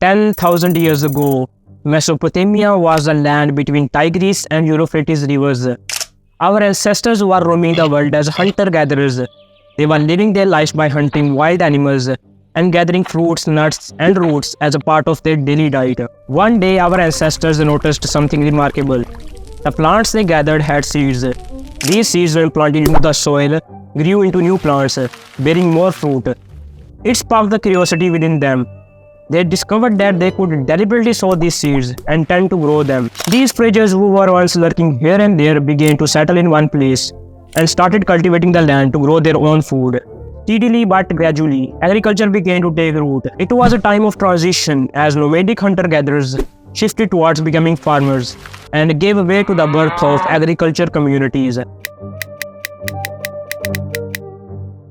10,000 years ago, Mesopotamia was a land between Tigris and Euphrates rivers. Our ancestors were roaming the world as hunter-gatherers. They were living their lives by hunting wild animals and gathering fruits, nuts, and roots as a part of their daily diet. One day, our ancestors noticed something remarkable. The plants they gathered had seeds. These seeds, when planted into the soil, grew into new plants, bearing more fruit. It sparked the curiosity within them. They discovered that they could deliberately sow these seeds and tend to grow them. These foragers who were once lurking here and there began to settle in one place and started cultivating the land to grow their own food. Steadily but gradually, agriculture began to take root. It was a time of transition as nomadic hunter-gatherers shifted towards becoming farmers and gave way to the birth of agriculture communities.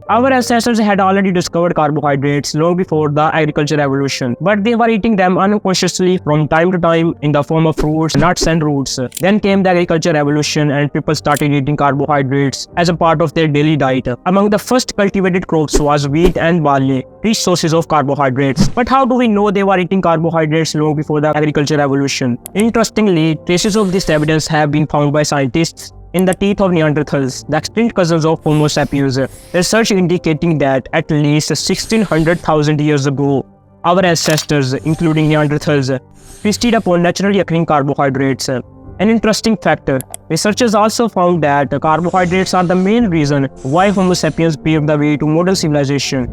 Our ancestors had already discovered carbohydrates long before the agricultural revolution, but they were eating them unconsciously from time to time in the form of fruits, nuts, and roots. Then came the agricultural revolution and people started eating carbohydrates as a part of their daily diet. Among the first cultivated crops was wheat and barley, rich sources of carbohydrates. But how do we know they were eating carbohydrates long before the agricultural revolution? Interestingly, traces of this evidence have been found by scientists in the teeth of Neanderthals, the extinct cousins of Homo sapiens. Research indicating that at least 1600,000 years ago, our ancestors, including Neanderthals, feasted upon naturally occurring carbohydrates. An interesting factor, researchers also found that carbohydrates are the main reason why Homo sapiens paved the way to modern civilization.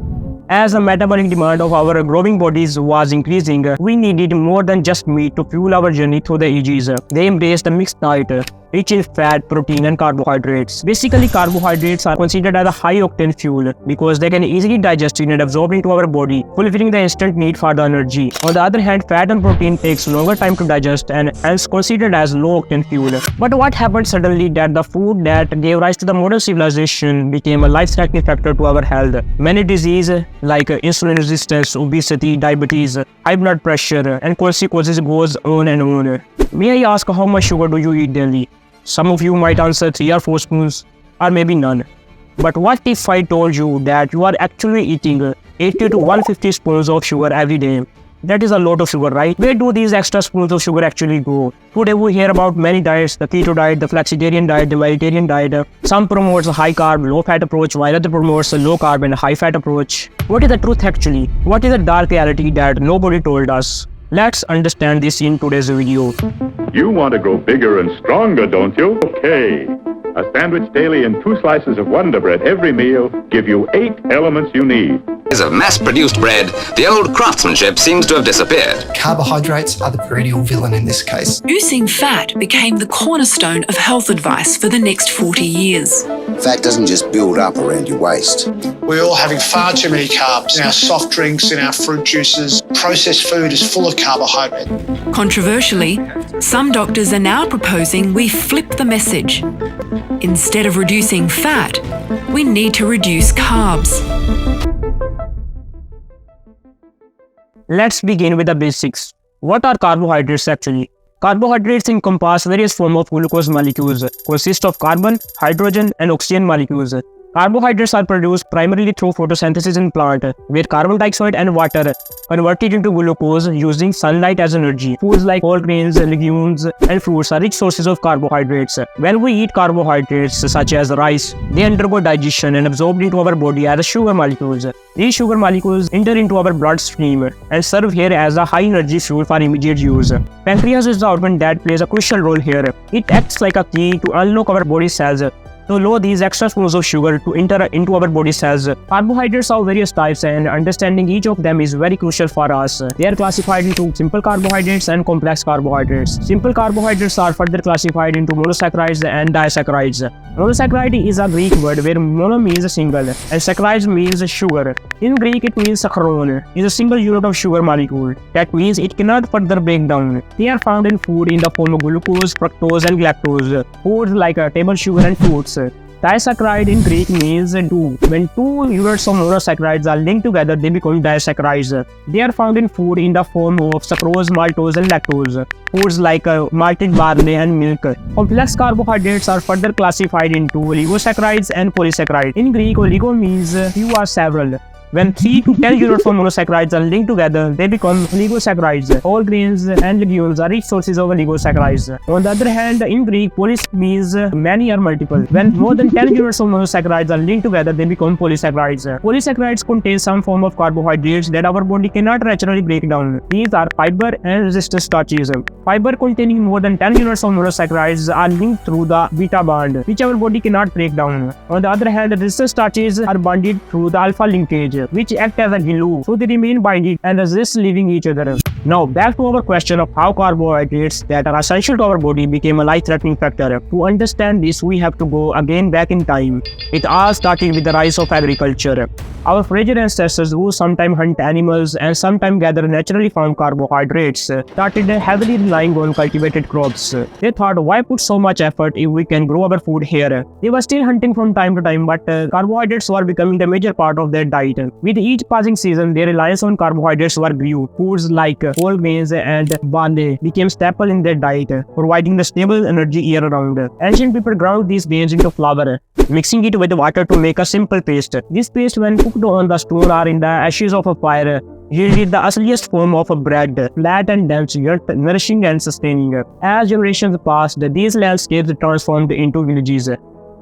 As the metabolic demand of our growing bodies was increasing, we needed more than just meat to fuel our journey through the ages. They embraced a mixed diet, rich in fat, protein, and carbohydrates. Basically, carbohydrates are considered as a high-octane fuel because they can easily digest and absorb into our body, fulfilling the instant need for the energy. On the other hand, fat and protein takes longer time to digest and hence considered as low-octane fuel. But what happened suddenly that the food that gave rise to the modern civilization became a life-threatening factor to our health. Many diseases like insulin resistance, obesity, diabetes, high blood pressure, and consequences goes on and on. May I ask how much sugar do you eat daily? Some of you might answer 3 or 4 spoons, or maybe none. But what if I told you that you are actually eating 80 to 150 spoons of sugar every day? That is a lot of sugar, right? Where do these extra spoons of sugar actually go? Today we hear about many diets, the keto diet, the flexitarian diet, the vegetarian diet. Some promotes a high-carb, low-fat approach, while other promotes a low-carb and high-fat approach. What is the truth actually? What is the dark reality that nobody told us? Let's understand this in today's video. You want to grow bigger and stronger, don't you? Okay. A sandwich daily and 2 slices of Wonder Bread every meal give you 8 elements you need. Of mass-produced bread, the old craftsmanship seems to have disappeared. Carbohydrates are the perennial villain in this case. Reducing fat became the cornerstone of health advice for the next 40 years. Fat doesn't just build up around your waist. We're all having far too many carbs in our soft drinks, in our fruit juices. Processed food is full of carbohydrate. Controversially, some doctors are now proposing we flip the message. Instead of reducing fat, we need to reduce carbs. Let's begin with the basics. What are carbohydrates actually? Carbohydrates encompass various forms of glucose molecules, consist of carbon, hydrogen, and oxygen molecules. Carbohydrates are produced primarily through photosynthesis in plant, where carbon dioxide and water converted into glucose using sunlight as energy. Foods like whole grains, legumes, and fruits are rich sources of carbohydrates. When we eat carbohydrates such as rice, they undergo digestion and absorbed into our body as sugar molecules. These sugar molecules enter into our bloodstream and serve here as a high-energy fuel for immediate use. Pancreas is the organ that plays a crucial role here. It acts like a key to unlock our body cells to allow these extra spoons of sugar to enter into our body cells. Carbohydrates are various types and understanding each of them is very crucial for us. They are classified into simple carbohydrates and complex carbohydrates. Simple carbohydrates are further classified into monosaccharides and disaccharides. Monosaccharide is a Greek word where mono means single and saccharide means sugar. In Greek it means saccharon is a single unit of sugar molecule. That means it cannot further break down. They are found in food in the form of glucose, fructose and galactose. Foods like table sugar and fruits. Disaccharide in Greek means 2. When 2 units of monosaccharides are linked together, they become disaccharides. They are found in food in the form of sucrose, maltose, and lactose. Foods like malted barley and milk. Complex carbohydrates are further classified into oligosaccharides and polysaccharides. In Greek, oligo means few or several. When 3 to 10 units of monosaccharides are linked together, they become oligosaccharides. All grains and legumes are rich sources of oligosaccharides. On the other hand, in Greek, polis means many or multiple. When more than 10 units of monosaccharides are linked together, they become polysaccharides. Polysaccharides contain some form of carbohydrates that our body cannot naturally break down. These are fiber and resistant starches. Fiber containing more than 10 units of monosaccharides are linked through the beta bond, which our body cannot break down. On the other hand, resistant starches are bonded through the alpha linkage, which act as a glue, so they remain bonded and resist leaving each other. Now back to our question of how carbohydrates that are essential to our body became a life-threatening factor. To understand this, we have to go again back in time. It all started with the rise of agriculture. Our fraser ancestors, who sometimes hunt animals and sometimes gather naturally found carbohydrates, started heavily relying on cultivated crops. They thought, why put so much effort if we can grow our food here? They were still hunting from time to time, but carbohydrates were becoming the major part of their diet. With each passing season, their reliance on carbohydrates were grew. Foods like whole grains and barley became staple in their diet, providing the stable energy year-round. Ancient people ground these grains into flour, mixing it with water to make a simple paste. This paste, when cooked on the stone or in the ashes of a fire, yielded the earliest form of a bread, flat and dense, yet nourishing and sustaining. As generations passed, these landscapes transformed into villages.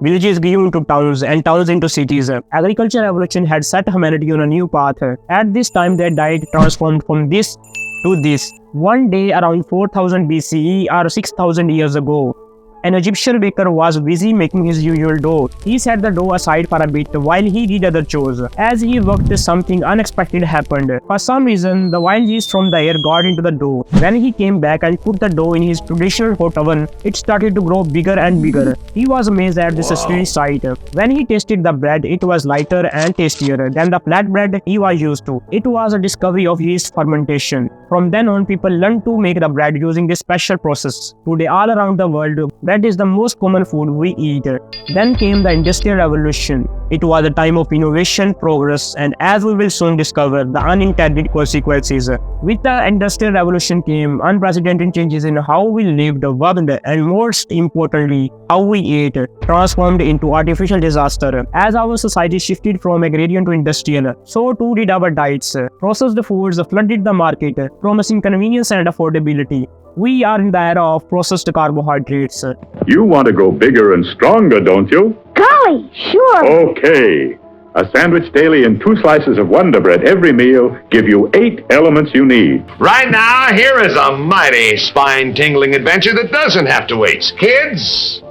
Villages grew into towns and towns into cities. Agricultural revolution had set humanity on a new path. At this time, their diet transformed from this to this. One day around 4000 BCE or 6000 years ago, an Egyptian baker was busy making his usual dough. He set the dough aside for a bit while he did other chores. As he worked, something unexpected happened. For some reason, the wild yeast from the air got into the dough. When he came back and put the dough in his traditional hot oven, it started to grow bigger and bigger. He was amazed at this strange sight. When he tasted the bread, it was lighter and tastier than the flat bread he was used to. It was a discovery of yeast fermentation. From then on, people learned to make the bread using this special process. Today, all around the world, bread is the most common food we eat. Then came the Industrial Revolution. It was a time of innovation, progress, and as we will soon discover, the unintended consequences. With the Industrial Revolution came unprecedented changes in how we lived, worked, and most importantly, how we ate, transformed into artificial disaster. As our society shifted from agrarian to industrial, so too did our diets. Processed foods flooded the market, promising convenience and affordability. We are in the era of processed carbohydrates. You want to grow bigger and stronger, don't you? Golly, sure. Okay. A sandwich daily and 2 slices of Wonder Bread every meal give you 8 elements you need. Right now, here is a mighty spine-tingling adventure that doesn't have to wait. Kids,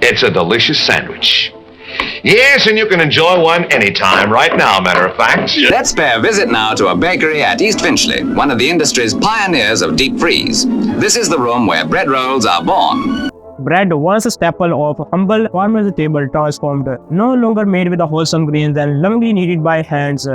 it's a delicious sandwich. Yes, and you can enjoy one anytime, right now, matter of fact. Let's pay a visit now to a bakery at East Finchley, one of the industry's pioneers of deep freeze. This is the room where bread rolls are born. Bread, once a staple of humble farmer's table, transformed, no longer made with the wholesome grains and lovingly kneaded by hands.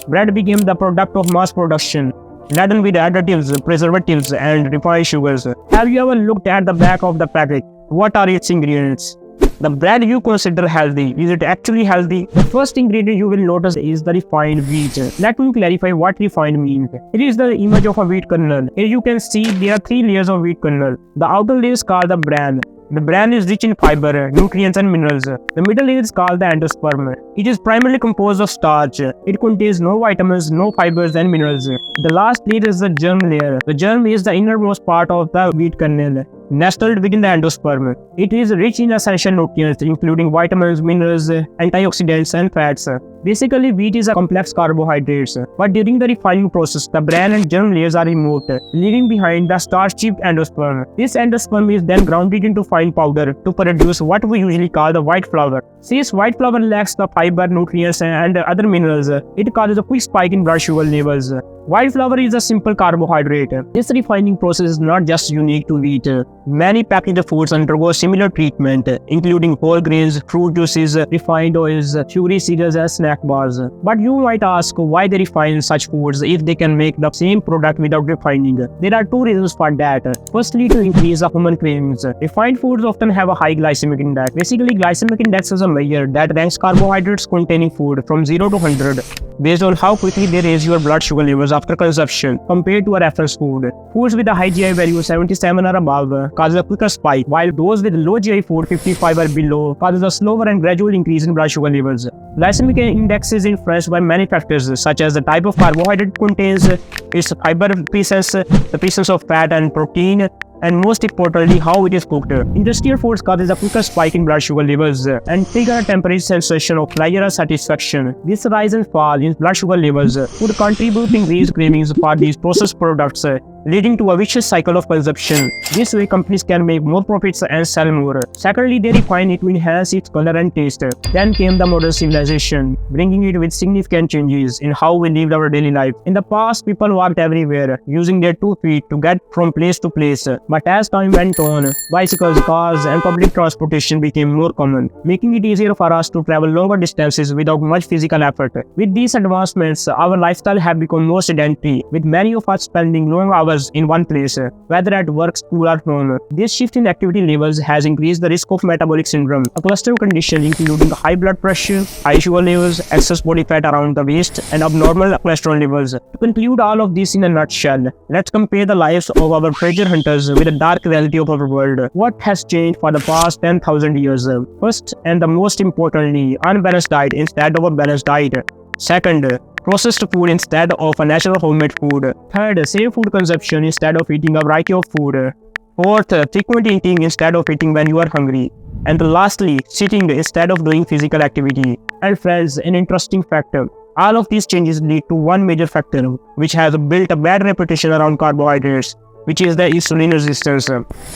Bread became the product of mass production, laden with additives, preservatives, and refined sugars. Have you ever looked at the back of the packet? What are its ingredients? The bread you consider healthy, is it actually healthy? The first ingredient you will notice is the refined wheat. Let me clarify what refined means. It is the image of a wheat kernel. Here you can see there are 3 layers of wheat kernel. The outer layer is called the bran. The bran is rich in fiber, nutrients and minerals. The middle layer is called the endosperm. It is primarily composed of starch. It contains no vitamins, no fibers and minerals. The last layer is the germ layer. The germ is the innermost part of the wheat kernel, nestled within the endosperm. It is rich in essential nutrients including vitamins, minerals, antioxidants and fats. Basically, wheat is a complex carbohydrate, but during the refining process, the bran and germ layers are removed, leaving behind the starch-chip endosperm. This endosperm is then grounded into fine powder to produce what we usually call the white flour. Since white flour lacks the fiber, nutrients, and other minerals, it causes a quick spike in blood sugar levels. White flour is a simple carbohydrate. This refining process is not just unique to wheat. Many packaged foods undergo similar treatment, including whole grains, fruit juices, refined oils, sugary cereals, and snack bars. But you might ask why they refine such foods if they can make the same product without refining. There are 2 reasons for that. Firstly, to increase the human cravings. Refined foods often have a high glycemic index. Basically, glycemic index is a measure that ranks carbohydrates containing food from 0 to 100 based on how quickly they raise your blood sugar levels after consumption compared to a reference food. Foods with a high GI value 77 or above causes a quicker spike, while those with low GI food 55 or below causes a slower and gradual increase in blood sugar levels. Glycemic index is influenced by many factors such as the type of carbohydrate it contains, its fiber presence, the presence of fat and protein, and most importantly, how it is cooked. Industrial foods causes a quicker spike in blood sugar levels and trigger a temporary sensation of pleasure or satisfaction. This rise and fall in blood sugar levels could contribute to increased cravings for these processed products, leading to a vicious cycle of consumption. This way, companies can make more profits and sell more. Secondly, they refine it to enhance its color and taste. Then came the modern civilization, bringing it with significant changes in how we lived our daily life. In the past, people walked everywhere, using their 2 feet to get from place to place. But as time went on, bicycles, cars, and public transportation became more common, making it easier for us to travel longer distances without much physical effort. With these advancements, our lifestyle have become more sedentary, with many of us spending long hours in one place, whether at work, school, or home. This shift in activity levels has increased the risk of metabolic syndrome, a cluster of conditions including high blood pressure, high sugar levels, excess body fat around the waist, and abnormal cholesterol levels. To conclude all of this in a nutshell, let's compare the lives of our treasure hunters with the dark reality of our world. What has changed for the past 10,000 years? First, and the most importantly, unbalanced diet instead of a balanced diet. Second, processed food instead of a natural homemade food. Third, safe food consumption instead of eating a variety of food. Fourth, frequent eating instead of eating when you are hungry. And lastly, sitting instead of doing physical activity. And friends, an interesting factor. All of these changes lead to one major factor, which has built a bad reputation around carbohydrates, which is the insulin resistance,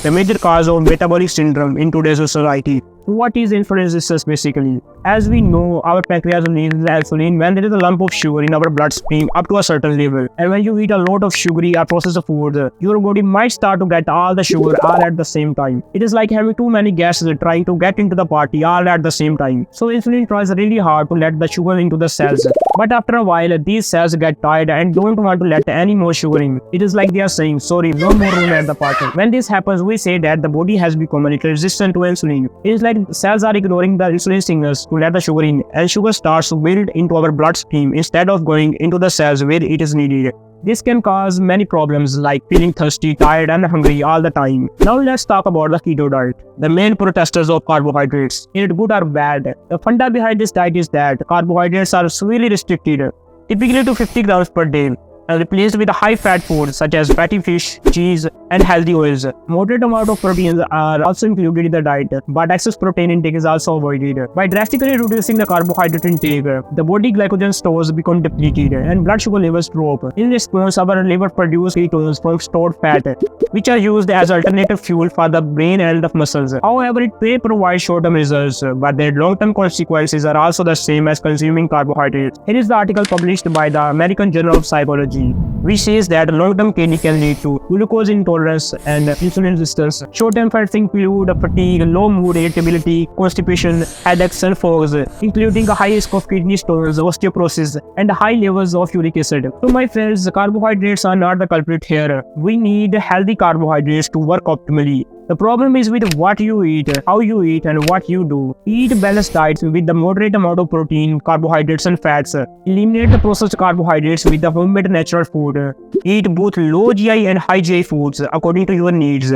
the major cause of metabolic syndrome in today's society. What is insulin resistance basically? As we know, our pancreas releases insulin when there is a lump of sugar in our bloodstream up to a certain level. And when you eat a lot of sugary or processed food, your body might start to get all the sugar all at the same time. It is like having too many gases trying to get into the party all at the same time. So insulin tries really hard to let the sugar into the cells. But after a while, these cells get tired and don't want to let any more sugar in. It is like they are saying, sorry, no more room at the party. When this happens, we say that the body has become a little resistant to insulin. It is like cells are ignoring the insulin signals to let the sugar in, and sugar starts to build into our bloodstream instead of going into the cells where it is needed. This can cause many problems like feeling thirsty, tired, and hungry all the time. Now let's talk about the keto diet, the main protesters of carbohydrates. Is it good or bad? The funda behind this diet is that carbohydrates are severely restricted, typically to 50 grams per day, and replaced with high-fat foods such as fatty fish, cheese, and healthy oils. Moderate amount of proteins are also included in the diet, but excess protein intake is also avoided. By drastically reducing the carbohydrate intake, the body glycogen stores become depleted and blood sugar levels drop. In response, our liver produces ketones from stored fat, which are used as alternative fuel for the brain and the muscles. However, it may provide short-term results, but their long-term consequences are also the same as consuming carbohydrates. Here is the article published by the American Journal of Psychology, which says that long-term KD can lead to glucose intolerance and insulin resistance. Short-term effects include fatigue, low mood, irritability, constipation, headaches, and fogs, including a high risk of kidney stones, osteoporosis, and high levels of uric acid. So my friends, carbohydrates are not the culprit here. We need healthy carbohydrates to work optimally. The problem is with what you eat, how you eat, and what you do. Eat balanced diets with the moderate amount of protein, carbohydrates, and fats. Eliminate the processed carbohydrates with the homemade natural food. Eat both low GI and high GI foods according to your needs.